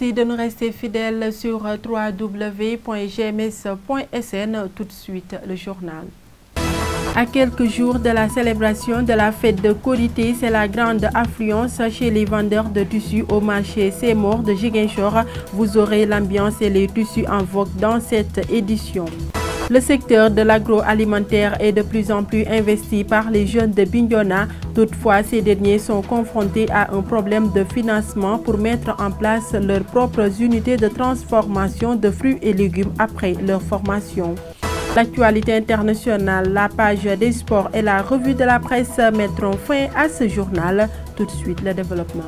Merci de nous rester fidèles sur www.gms.sn. Tout de suite, le journal. À quelques jours de la célébration de la fête de Korité, c'est la grande affluence chez les vendeurs de tissus au marché Seymour de Ziguinchor. Vous aurez l'ambiance et les tissus en vogue dans cette édition. Le secteur de l'agroalimentaire est de plus en plus investi par les jeunes de Bignona. Toutefois, ces derniers sont confrontés à un problème de financement pour mettre en place leurs propres unités de transformation de fruits et légumes après leur formation. L'actualité internationale, la page des sports et la revue de la presse mettront fin à ce journal. Tout de suite, le développement.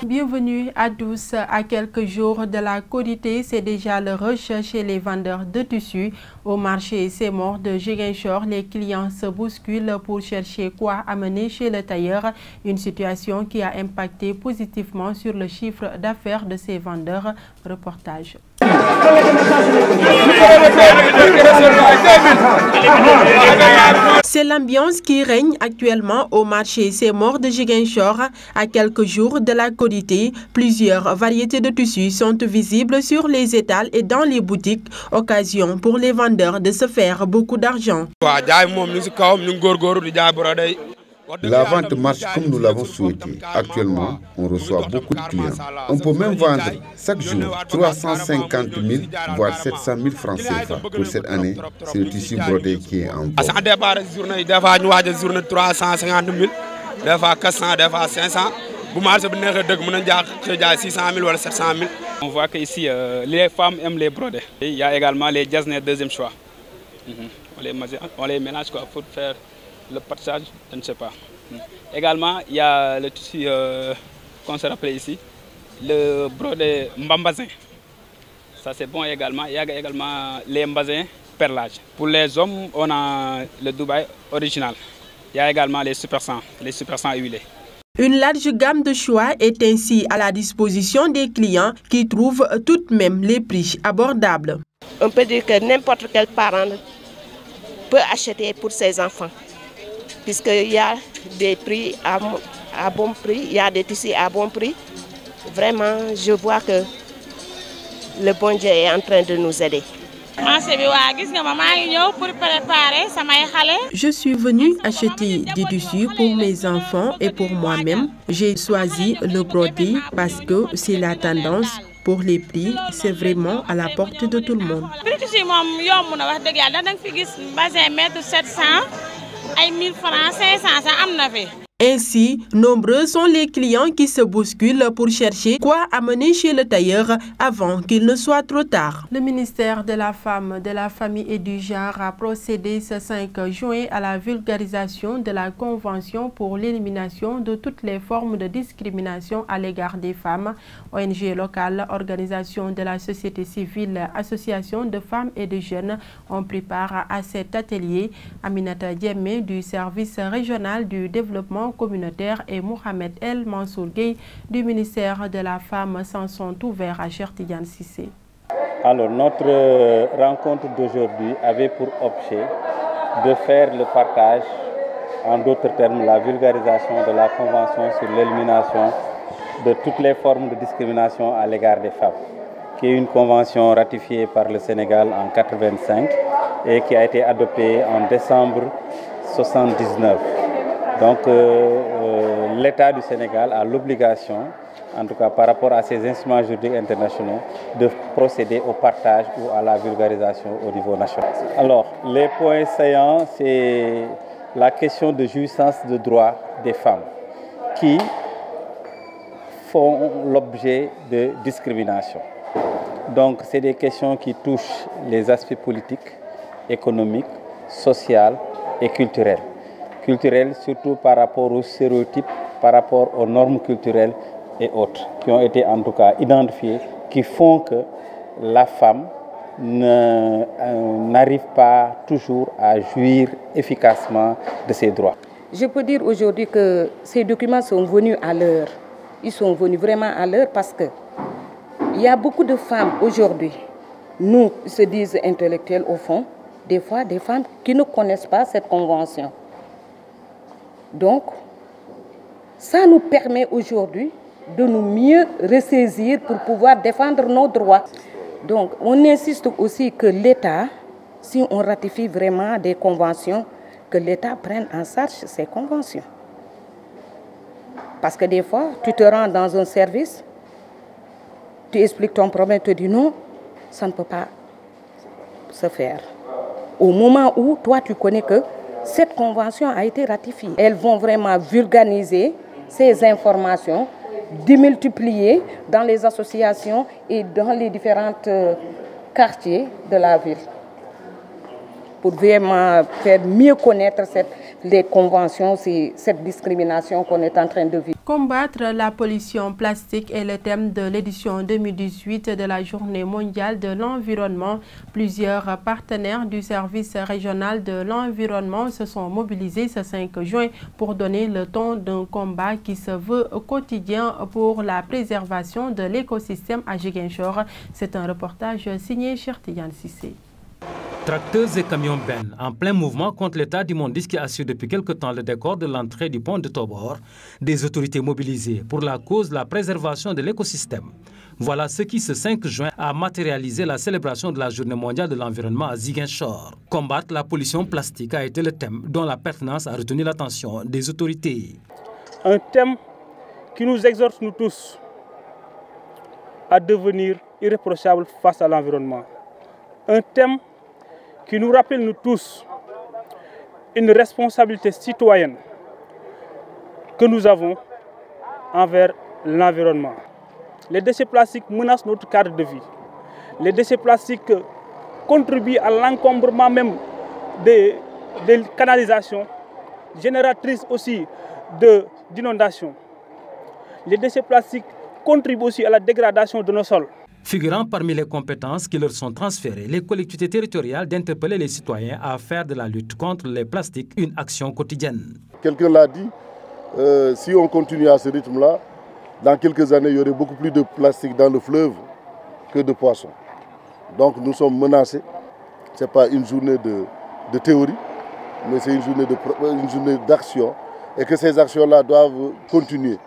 Bienvenue à tous. À quelques jours de la Korité, c'est déjà le rush chez les vendeurs de tissus. Au marché Seymour de Ziguinchor, les clients se bousculent pour chercher quoi amener chez le tailleur. Une situation qui a impacté positivement sur le chiffre d'affaires de ces vendeurs. Reportage. C'est l'ambiance qui règne actuellement au marché Seymour de Ziguinchor. À quelques jours de la Korité, plusieurs variétés de tissus sont visibles sur les étals et dans les boutiques. Occasion pour les vendeurs de se faire beaucoup d'argent. La vente marche comme nous l'avons souhaité. Actuellement, on reçoit beaucoup de clients. On peut même vendre chaque jour 350 000 voire 700 000 francs CFA. Pour cette année, c'est le tissu brodé qui est en vente. Ça dépend des journées. Des fois, nous avons des journées 350 000, des fois 400, des fois 500. Pour moi, c'est 600 000 ou 700 000. On voit qu'ici, les femmes aiment les brodés. Il y a également les jasnais deuxième choix. On les mélange quoi, pour faire le partage, je ne sais pas. Également, il y a le tissu qu'on se rappelle ici, le brodé mbambazin. Ça c'est bon également. Il y a également les mbazins perlage. Pour les hommes, on a le Dubaï original. Il y a également les super 100 huilés. Une large gamme de choix est ainsi à la disposition des clients qui trouvent tout de même les prix abordables. On peut dire que n'importe quel parent peut acheter pour ses enfants, puisqu'il y a des prix à bon prix, il y a des tissus à bon prix. Vraiment, je vois que le bon Dieu est en train de nous aider. Je suis venue acheter des tissus pour mes enfants et pour moi-même. J'ai choisi le brodé parce que c'est la tendance. Pour les prix, c'est vraiment à la porte de tout le monde. Ainsi, nombreux sont les clients qui se bousculent pour chercher quoi amener chez le tailleur avant qu'il ne soit trop tard. Le ministère de la Femme, de la Famille et du Genre a procédé ce 5 juin à la vulgarisation de la Convention pour l'élimination de toutes les formes de discrimination à l'égard des femmes. ONG locales, organisations de la société civile, associations de femmes et de jeunes ont pris part à cet atelier. Aminata Diémé du service régional du développement communautaire et Mohamed El Mansour Gueye du ministère de la Femme s'en sont ouverts à Cheikh Tidiane Cissé. Alors, notre rencontre d'aujourd'hui avait pour objet de faire le partage, en d'autres termes, la vulgarisation de la Convention sur l'élimination de toutes les formes de discrimination à l'égard des femmes, qui est une convention ratifiée par le Sénégal en 1985 et qui a été adoptée en décembre 1979. Donc, l'État du Sénégal a l'obligation, en tout cas par rapport à ces instruments juridiques internationaux, de procéder au partage ou à la vulgarisation au niveau national. Alors, les points saillants, c'est la question de jouissance de droits des femmes qui font l'objet de discrimination. Donc, c'est des questions qui touchent les aspects politiques, économiques, sociaux et culturels. Culturels surtout par rapport aux stéréotypes, par rapport aux normes culturelles et autres, qui ont été en tout cas identifiées, qui font que la femme n'arrive pas toujours à jouir efficacement de ses droits. Je peux dire aujourd'hui que ces documents sont venus à l'heure. Ils sont venus vraiment à l'heure parce que il y a beaucoup de femmes aujourd'hui, nous se disent intellectuels au fond, des fois des femmes qui ne connaissent pas cette convention. Donc, Ça nous permet aujourd'hui de nous mieux ressaisir pour pouvoir défendre nos droits. Donc, on insiste aussi que l'État, si on ratifie vraiment des conventions, que l'État prenne en charge ces conventions. Parce que des fois, tu te rends dans un service, tu expliques ton problème, tu te dis non, ça ne peut pas se faire. Au moment où toi, tu connais que cette convention a été ratifiée. Elles vont vraiment vulgariser ces informations, démultiplier dans les associations et dans les différents quartiers de la ville pour vraiment faire mieux connaître les conventions, cette discrimination qu'on est en train de vivre. Combattre la pollution plastique est le thème de l'édition 2018 de la Journée mondiale de l'environnement. Plusieurs partenaires du service régional de l'environnement se sont mobilisés ce 5 juin pour donner le ton d'un combat qui se veut quotidien pour la préservation de l'écosystème à Ziguinchor. C'est un reportage signé Cheikh Tidiane Cissé. Tracteurs et camions bennes en plein mouvement contre l'état d'immondice qui assure depuis quelque temps le décor de l'entrée du pont de Tobor. Des autorités mobilisées pour la cause de la préservation de l'écosystème. Voilà ce qui, ce 5 juin, a matérialisé la célébration de la Journée mondiale de l'environnement à Ziguinchor. Combattre la pollution plastique a été le thème dont la pertinence a retenu l'attention des autorités. Un thème qui nous exhorte nous tous à devenir irréprochables face à l'environnement. Un thème qui nous rappelle nous tous une responsabilité citoyenne que nous avons envers l'environnement. Les déchets plastiques menacent notre cadre de vie. Les déchets plastiques contribuent à l'encombrement même des canalisations, génératrices aussi d'inondations. Les déchets plastiques contribuent aussi à la dégradation de nos sols. Figurant parmi les compétences qui leur sont transférées, les collectivités territoriales d'interpeller les citoyens à faire de la lutte contre les plastiques une action quotidienne. Quelqu'un l'a dit, si on continue à ce rythme-là, dans quelques années, il y aurait beaucoup plus de plastique dans le fleuve que de poissons. Donc nous sommes menacés. Ce n'est pas une journée de théorie, mais c'est une journée d'action. Et que ces actions-là doivent continuer.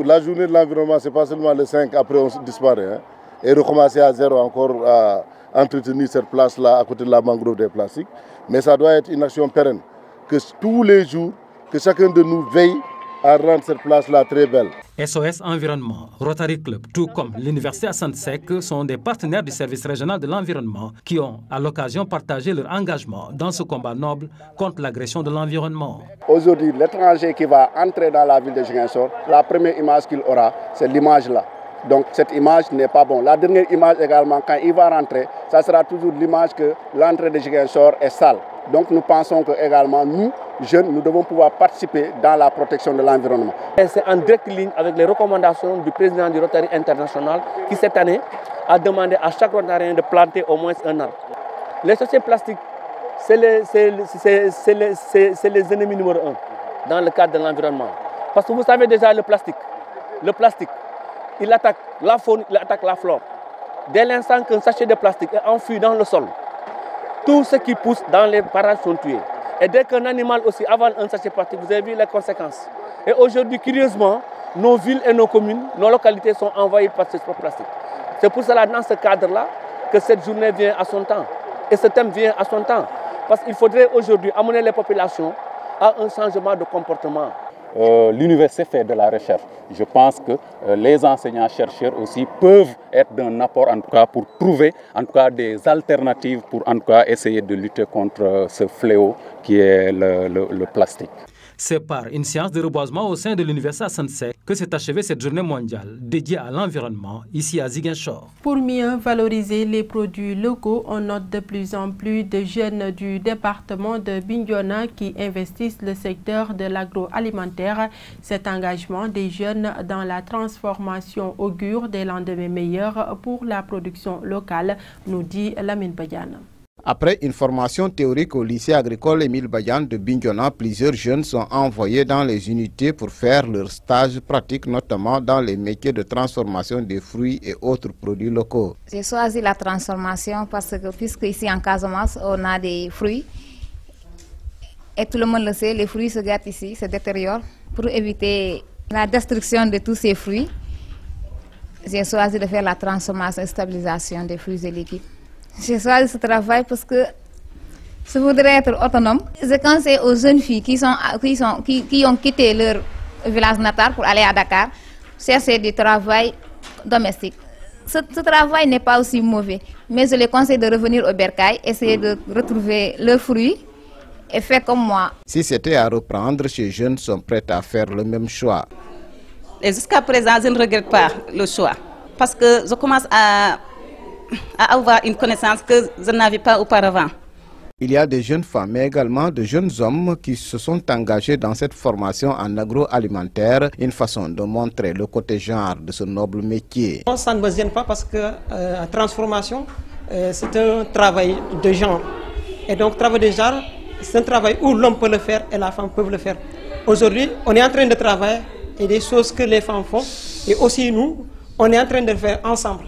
La journée de l'environnement, ce n'est pas seulement le 5, après on disparaît. Et recommencer à zéro encore à entretenir cette place-là à côté de la mangrove des plastiques. Mais ça doit être une action pérenne. Que tous les jours, que chacun de nous veille à rendre cette place-là très belle. SOS Environnement, Rotary Club, tout comme l'Université Assane Seck sont des partenaires du service régional de l'environnement qui ont à l'occasion partagé leur engagement dans ce combat noble contre l'agression de l'environnement. Aujourd'hui, l'étranger qui va entrer dans la ville de Ziguinchor, la première image qu'il aura, c'est l'image-là. Donc cette image n'est pas bonne. La dernière image également, quand il va rentrer, ça sera toujours l'image que l'entrée de Ziguinchor est sale. Donc nous pensons que également nous, jeunes, nous devons pouvoir participer dans la protection de l'environnement. C'est en directe ligne avec les recommandations du président du Rotary International qui cette année a demandé à chaque Rotarien de planter au moins un arbre. Les déchets plastiques, c'est les ennemis numéro 1 dans le cadre de l'environnement. Parce que vous savez déjà le plastique, il attaque la faune, il attaque la flore. Dès l'instant qu'un sachet de plastique est enfui dans le sol, tout ce qui pousse dans les parages sont tués. Et dès qu'un animal aussi avale un sachet plastique, vous avez vu les conséquences. Et aujourd'hui, curieusement, nos villes et nos communes, nos localités sont envahies par ce plastique. C'est pour cela, dans ce cadre-là, que cette journée vient à son temps. Et ce thème vient à son temps. Parce qu'il faudrait aujourd'hui amener les populations à un changement de comportement. L'université fait de la recherche. Je pense que les enseignants-chercheurs aussi peuvent être d'un apport en tout cas pour trouver en tout cas des alternatives pour en tout cas essayer de lutter contre ce fléau qui est le plastique. C'est par une séance de reboisement au sein de l'Université Assane Seck que s'est achevée cette journée mondiale dédiée à l'environnement ici à Ziguinchor. Pour mieux valoriser les produits locaux, on note de plus en plus de jeunes du département de Bignona qui investissent le secteur de l'agroalimentaire. Cet engagement des jeunes dans la transformation augure des lendemains meilleurs pour la production locale, nous dit Lamine Badiane. Après une formation théorique au lycée agricole Émile Badiane de Bignona, plusieurs jeunes sont envoyés dans les unités pour faire leur stage pratique, notamment dans les métiers de transformation des fruits et autres produits locaux. J'ai choisi la transformation parce que puisque ici en Casamance, on a des fruits et tout le monde le sait, les fruits se gâtent ici, se détériorent. Pour éviter La destruction de tous ces fruits, j'ai choisi de faire la transformation et stabilisation des fruits et légumes. J'ai choisi ce travail parce que je voudrais être autonome. Je conseille aux jeunes filles qui ont quitté leur village natal pour aller à Dakar, chercher du travail domestique. Ce travail n'est pas aussi mauvais, mais je les conseille de revenir au bercail, essayer de retrouver leurs fruits et faire comme moi. Si c'était à reprendre, ces jeunes sont prêts à faire le même choix. Et jusqu'à présent, je ne regrette pas le choix, parce que je commence à avoir une connaissance que je n'avais pas auparavant. Il y a des jeunes femmes, mais également de jeunes hommes qui se sont engagés dans cette formation en agroalimentaire, une façon de montrer le côté genre de ce noble métier. Ça ne me gêne pas parce que la transformation, c'est un travail de genre. Et donc, travail de genre, c'est un travail où l'homme peut le faire et la femme peut le faire. Aujourd'hui, on est en train de travailler et des choses que les femmes font, et aussi nous, on est en train de le faire ensemble.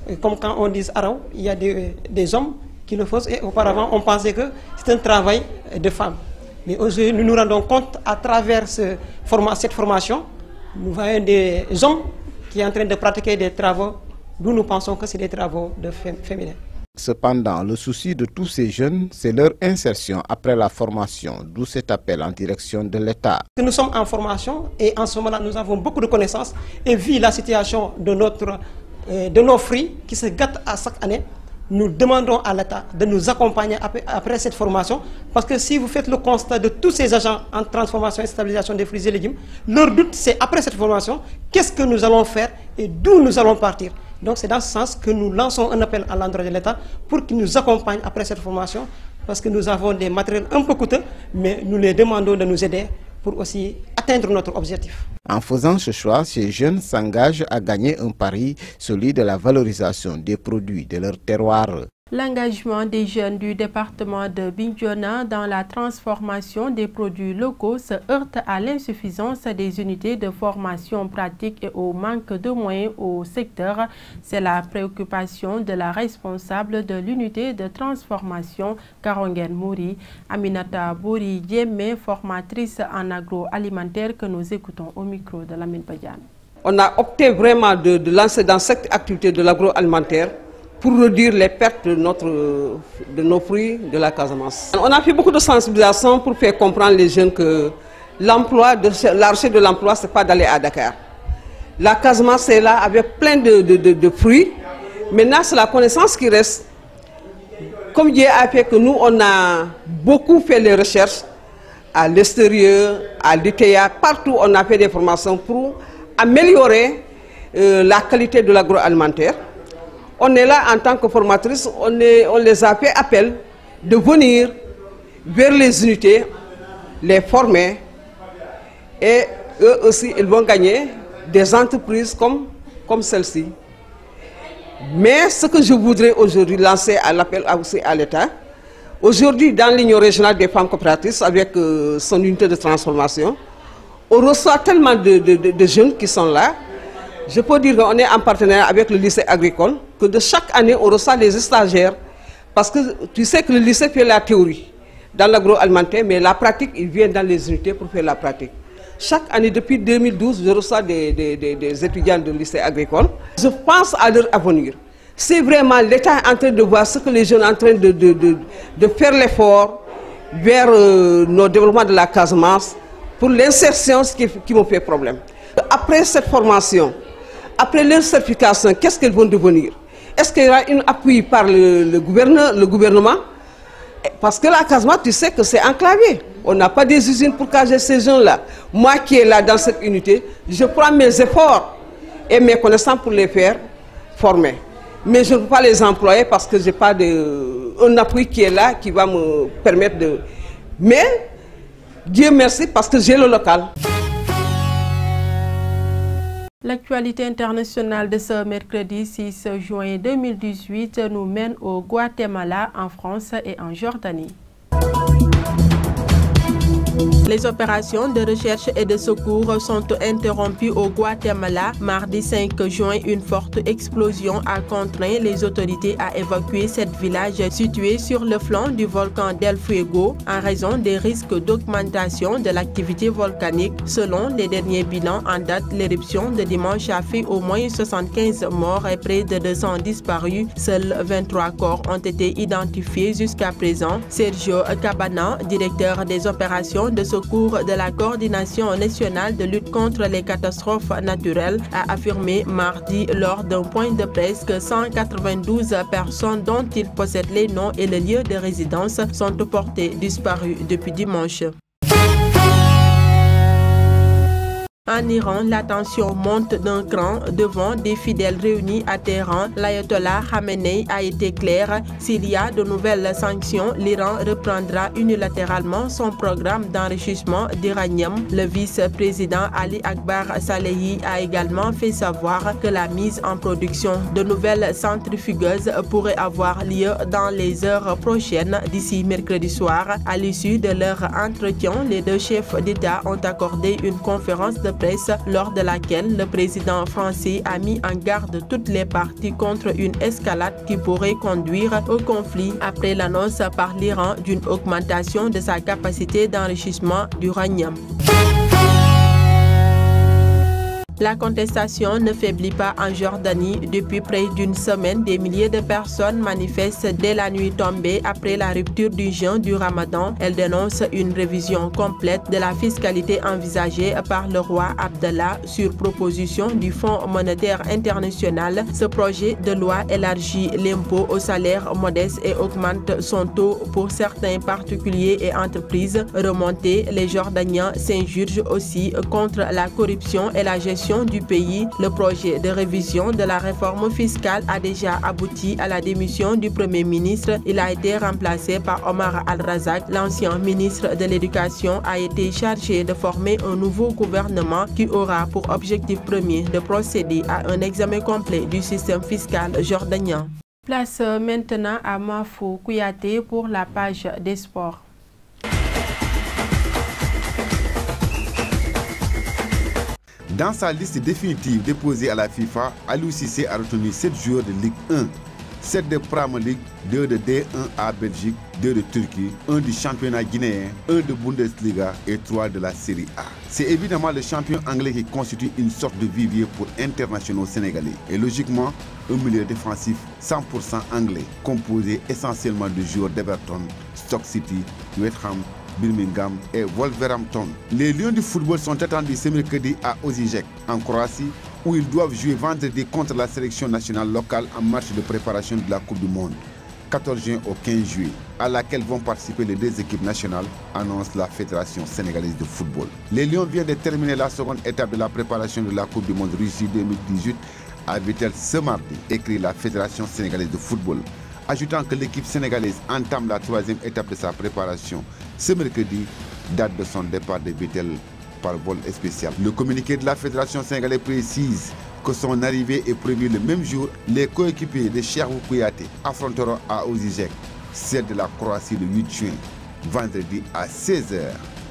Et comme quand on dit Arau, il y a des hommes qui le font, et auparavant on pensait que c'est un travail de femmes. Mais aujourd'hui nous nous rendons compte à travers cette formation, nous voyons des hommes qui sont en train de pratiquer des travaux d'où nous pensons que c'est des travaux de féminins. Cependant, le souci de tous ces jeunes, c'est leur insertion après la formation, d'où cet appel en direction de l'État. Nous sommes en formation et en ce moment-là nous avons beaucoup de connaissances, et vu la situation de nos fruits qui se gâtent à chaque année, nous demandons à l'État de nous accompagner après cette formation, parce que si vous faites le constat de tous ces agents en transformation et stabilisation des fruits et légumes, leur but c'est après cette formation, qu'est-ce que nous allons faire et d'où nous allons partir. Donc c'est dans ce sens que nous lançons un appel à l'endroit de l'État pour qu'il nous accompagne après cette formation, parce que nous avons des matériels un peu coûteux, mais nous les demandons de nous aider pour aussi atteindre notre objectif. En faisant ce choix, ces jeunes s'engagent à gagner un pari, celui de la valorisation des produits de leur terroir. L'engagement des jeunes du département de Bignona dans la transformation des produits locaux se heurte à l'insuffisance des unités de formation pratique et au manque de moyens au secteur. C'est la préoccupation de la responsable de l'unité de transformation Karongen Mouri, Aminata Bouri Diémé, formatrice en agroalimentaire, que nous écoutons au micro de Lamine Badiane. On a opté vraiment de lancer dans cette activité de l'agroalimentaire pour réduire les pertes de nos fruits de la Casamance. On a fait beaucoup de sensibilisation pour faire comprendre les jeunes que la recherche de l'emploi, ce n'est pas d'aller à Dakar. La Casamance est là avec plein de fruits. Maintenant, c'est la connaissance qui reste. Comme Dieu a fait que nous, on a beaucoup fait les recherches à l'extérieur, à l'ITEA, partout on a fait des formations pour améliorer la qualité de l'agroalimentaire. On est là en tant que formatrice, on les a fait appel de venir vers les unités, les former, et eux aussi ils vont gagner des entreprises comme celle-ci. Mais ce que je voudrais aujourd'hui lancer à l'appel aussi à l'État, aujourd'hui dans l'Union régionale des femmes coopératives avec son unité de transformation, on reçoit tellement de jeunes qui sont là. Je peux dire qu'on est en partenariat avec le lycée agricole, que de chaque année on reçoit des stagiaires, parce que tu sais que le lycée fait la théorie dans l'agroalimentaire, mais la pratique, ils viennent dans les unités pour faire la pratique. Chaque année, depuis 2012, je reçois des étudiants du lycée agricole. Je pense à leur avenir. C'est vraiment l'État en train de voir ce que les jeunes sont en train de faire l'effort vers nos développements de la Casamance pour l'insertion, ce qui me fait problème. Après cette formation, après leur certification, qu'est-ce qu'elles vont devenir? Est-ce qu'il y aura un appui par le gouvernement? Parce que la Casamance, tu sais que c'est enclavé. On n'a pas des usines pour caser ces gens-là. Moi qui est là dans cette unité, je prends mes efforts et mes connaissances pour les faire former. Mais je ne peux pas les employer parce que je n'ai pas un appui qui est là, qui va me permettre de... Mais, Dieu merci, parce que j'ai le local. L'actualité internationale de ce mercredi 6 juin 2018 nous mène au Guatemala, en France et en Jordanie. Les opérations de recherche et de secours sont interrompues au Guatemala. Mardi 5 juin, une forte explosion a contraint les autorités à évacuer cet village situé sur le flanc du volcan del Fuego en raison des risques d'augmentation de l'activité volcanique. Selon les derniers bilans en date, l'éruption de dimanche a fait au moins 75 morts et près de 200 disparus. Seuls 23 corps ont été identifiés jusqu'à présent. Sergio Cabana, directeur des opérations de secours de la Coordination nationale de lutte contre les catastrophes naturelles, a affirmé mardi lors d'un point de presse que 192 personnes dont il possède les noms et le lieu de résidence sont portées disparues depuis dimanche. En Iran, la tension monte d'un cran devant des fidèles réunis à Téhéran. L'ayatollah Khamenei a été clair: s'il y a de nouvelles sanctions, l'Iran reprendra unilatéralement son programme d'enrichissement d'uranium. Le vice-président Ali Akbar Salehi a également fait savoir que la mise en production de nouvelles centrifugeuses pourrait avoir lieu dans les heures prochaines, d'ici mercredi soir. À l'issue de leur entretien, les deux chefs d'État ont accordé une conférence de presse lors de laquelle le président français a mis en garde toutes les parties contre une escalade qui pourrait conduire au conflit après l'annonce par l'Iran d'une augmentation de sa capacité d'enrichissement d'uranium. La contestation ne faiblit pas en Jordanie. Depuis près d'une semaine, des milliers de personnes manifestent dès la nuit tombée après la rupture du jeûne du Ramadan. Elles dénoncent une révision complète de la fiscalité envisagée par le roi Abdallah sur proposition du Fonds monétaire international. Ce projet de loi élargit l'impôt aux salaires modestes et augmente son taux pour certains particuliers et entreprises. Remontés, les Jordaniens s'insurgent aussi contre la corruption et la gestion du pays. Le projet de révision de la réforme fiscale a déjà abouti à la démission du Premier ministre. Il a été remplacé par Omar Al-Razak. L'ancien ministre de l'Éducation a été chargé de former un nouveau gouvernement qui aura pour objectif premier de procéder à un examen complet du système fiscal jordanien. Place maintenant à Mafou Kouyaté pour la page des sports. Dans sa liste définitive déposée à la FIFA, Aliou Cissé a retenu 7 joueurs de Ligue 1, 7 de Premier League, 2 de D1A Belgique, 2 de Turquie, 1 du championnat guinéen, 1 de Bundesliga et 3 de la Série A. C'est évidemment le champion anglais qui constitue une sorte de vivier pour internationaux sénégalais. Et logiquement, un milieu défensif 100% anglais, composé essentiellement de joueurs d'Everton, Stoke City, West Ham, Birmingham et Wolverhampton. Les Lions du football sont attendus ce mercredi à Osijek, en Croatie, où ils doivent jouer vendredi contre la sélection nationale locale en match de préparation de la Coupe du Monde, 14 juin au 15 juillet, à laquelle vont participer les deux équipes nationales, annonce la Fédération sénégalaise de football. Les Lions viennent de terminer la seconde étape de la préparation de la Coupe du Monde Russie 2018 à Vittel ce mardi, écrit la Fédération sénégalaise de football, ajoutant que l'équipe sénégalaise entame la troisième étape de sa préparation ce mercredi, date de son départ de Vittel par vol spécial. Le communiqué de la Fédération sénégalaise précise que son arrivée est prévue le même jour. Les coéquipiers de Cheikhou Kouyaté affronteront à Osijek celle de la Croatie le 8 juin, vendredi à 16h,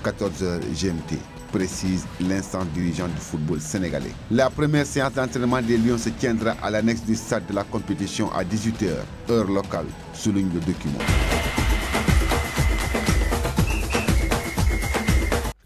14h GMT, précise l'instant dirigeant du football sénégalais. La première séance d'entraînement des Lions se tiendra à l'annexe du stade de la compétition à 18h, heure locale, souligne le document.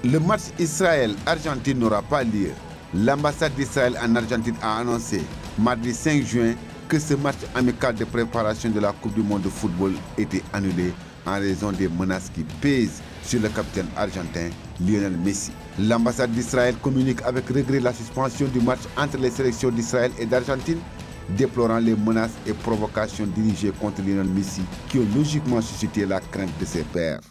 Le match Israël-Argentine n'aura pas lieu. L'ambassade d'Israël en Argentine a annoncé mardi 5 juin que ce match amical de préparation de la Coupe du Monde de football était annulé en raison des menaces qui pèsent sur le capitaine argentin Lionel Messi. L'ambassade d'Israël communique avec regret la suspension du match entre les sélections d'Israël et d'Argentine, déplorant les menaces et provocations dirigées contre Lionel Messi qui ont logiquement suscité la crainte de ses pairs.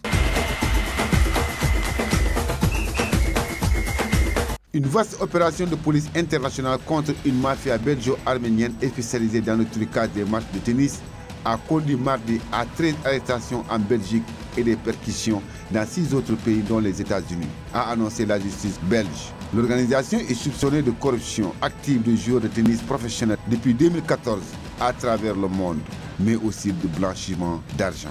Une vaste opération de police internationale contre une mafia belgeo-arménienne spécialisée dans le trucage des matchs de tennis a conduit mardi à 13 arrestations en Belgique et des perquisitions dans 6 autres pays dont les États-Unis, a annoncé la justice belge. L'organisation est soupçonnée de corruption active de joueurs de tennis professionnels depuis 2014 à travers le monde, mais aussi de blanchiment d'argent.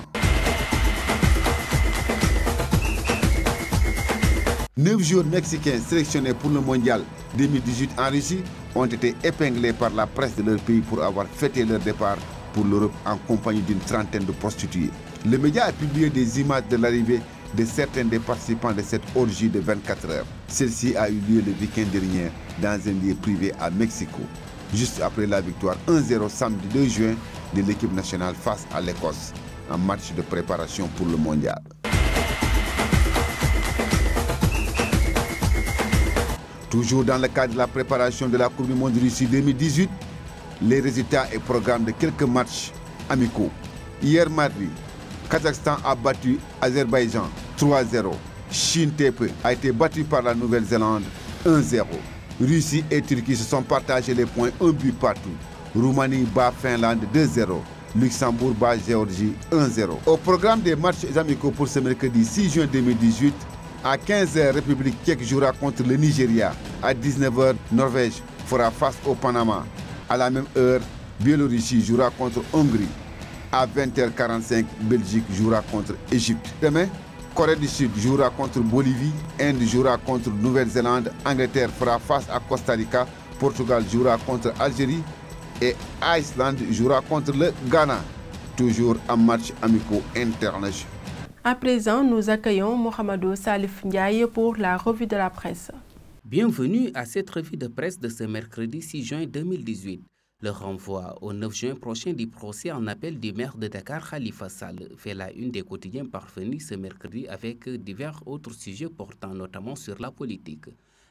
9 joueurs mexicains sélectionnés pour le mondial 2018 en Russie ont été épinglés par la presse de leur pays pour avoir fêté leur départ pour l'Europe en compagnie d'une trentaine de prostituées. Le média a publié des images de l'arrivée de certains des participants de cette orgie de 24 heures. Celle-ci a eu lieu le week-end dernier dans un lieu privé à Mexico, juste après la victoire 1-0 samedi 2 juin de l'équipe nationale face à l'Écosse, en match de préparation pour le mondial. Toujours dans le cadre de la préparation de la Coupe du Monde Russie 2018, les résultats et programmes de quelques matchs amicaux. Hier mardi, Kazakhstan a battu Azerbaïdjan 3-0. Chine TP a été battu par la Nouvelle-Zélande 1-0. Russie et Turquie se sont partagés les points 1 but partout. Roumanie bat Finlande 2-0. Luxembourg bat Géorgie 1-0. Au programme des matchs amicaux pour ce mercredi 6 juin 2018, à 15h, République tchèque jouera contre le Nigeria. À 19h, Norvège fera face au Panama. À la même heure, Biélorussie jouera contre Hongrie. À 20h45, Belgique jouera contre Égypte. Demain, Corée du Sud jouera contre Bolivie. Inde jouera contre Nouvelle-Zélande. Angleterre fera face à Costa Rica. Portugal jouera contre Algérie. Et Islande jouera contre le Ghana. Toujours en match amicaux internationaux. À présent, nous accueillons Mohamedou Salif Ndiaye pour la revue de la presse. Bienvenue à cette revue de presse de ce mercredi 6 juin 2018. Le renvoi au 9 juin prochain du procès en appel du maire de Dakar, Khalifa Sall, fait la une des quotidiens parvenus ce mercredi avec divers autres sujets portant notamment sur la politique.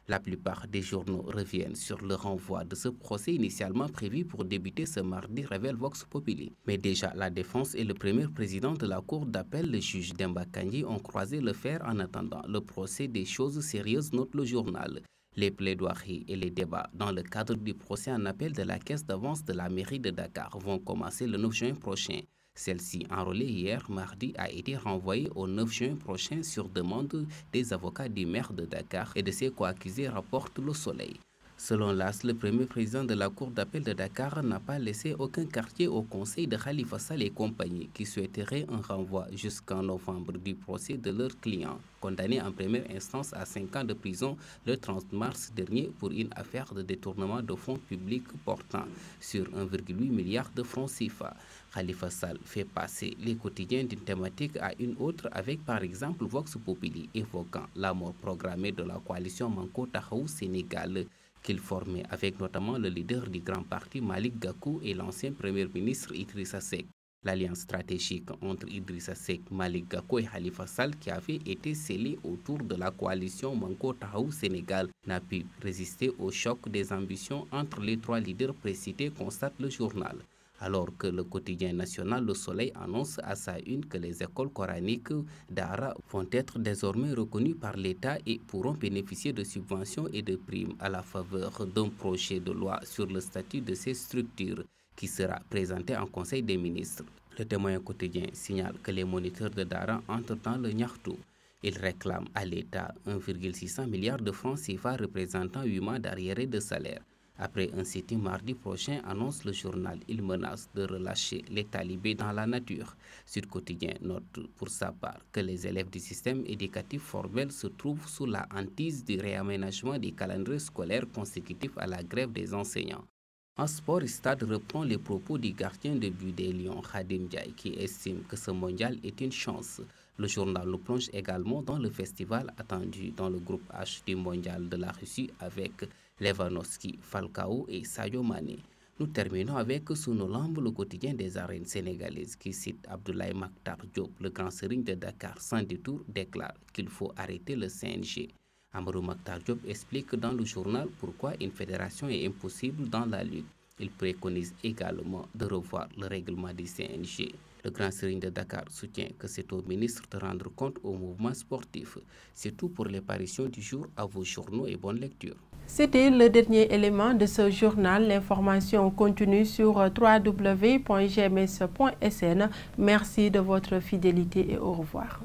La plupart des journaux reviennent sur le renvoi de ce procès initialement prévu pour débuter ce mardi, révèle Vox Populi. Mais déjà, la défense et le premier président de la cour d'appel, le juge Demba Kandji, ont croisé le fer en attendant le procès des choses sérieuses, note le journal. Les plaidoiries et les débats dans le cadre du procès en appel de la caisse d'avance de la mairie de Dakar vont commencer le 9 juin prochain. Celle-ci, enrôlée hier mardi, a été renvoyée au 9 juin prochain sur demande des avocats du maire de Dakar et de ses coaccusés, rapporte Le Soleil. Selon l'AS, le premier président de la cour d'appel de Dakar n'a pas laissé aucun quartier au conseil de Khalifa Sall et compagnie qui souhaiteraient un renvoi jusqu'en novembre du procès de leur client, condamné en première instance à 5 ans de prison le 30 mars dernier pour une affaire de détournement de fonds publics portant sur 1,8 milliard de francs CFA. Khalifa Sall fait passer les quotidiens d'une thématique à une autre avec par exemple Vox Populi évoquant la mort programmée de la coalition Manko Tahaou Sénégal qu'il formait avec notamment le leader du grand parti Malick Gakou et l'ancien premier ministre Idrissa Seck. L'alliance stratégique entre Idrissa Seck, Malick Gakou et Khalifa Sall qui avait été scellée autour de la coalition Manko Tahaou Sénégal n'a pu résister au choc des ambitions entre les trois leaders précités, constate le journal. Alors que le quotidien national Le Soleil annonce à sa une que les écoles coraniques d'Ara vont être désormais reconnues par l'État et pourront bénéficier de subventions et de primes à la faveur d'un projet de loi sur le statut de ces structures qui sera présenté en Conseil des ministres. Le Témoin quotidien signale que les moniteurs de Dara entrent dans le Niakhtou. Ils réclament à l'État 1,6 milliard de francs CFA représentant 8 mois d'arriérés de salaire. Après un sitting mardi prochain, annonce le journal, il menace de relâcher les talibés dans la nature. Sud Quotidien note pour sa part que les élèves du système éducatif formel se trouvent sous la hantise du réaménagement des calendriers scolaires consécutifs à la grève des enseignants. En sport, Stade reprend les propos du gardien de but des Lions, Khadim Ndiaye, qui estime que ce mondial est une chance. Le journal nous plonge également dans le festival attendu dans le groupe H du mondial de la Russie avec Lewandowski, Falcao et Sadio Mané. Nous terminons avec Sonolambe, le quotidien des arènes sénégalaises, qui cite Abdoulaye Makhtar Diop, le grand serigne de Dakar, sans détour, déclare qu'il faut arrêter le CNG. Amadou Makhtar Diop explique dans le journal pourquoi une fédération est impossible dans la lutte. Il préconise également de revoir le règlement du CNG. Le grand serigne de Dakar soutient que c'est au ministre de rendre compte au mouvement sportif. C'est tout pour les parutions du jour. À vos journaux et bonne lecture. C'était le dernier élément de ce journal. L'information continue sur www.gms.sn. Merci de votre fidélité et au revoir.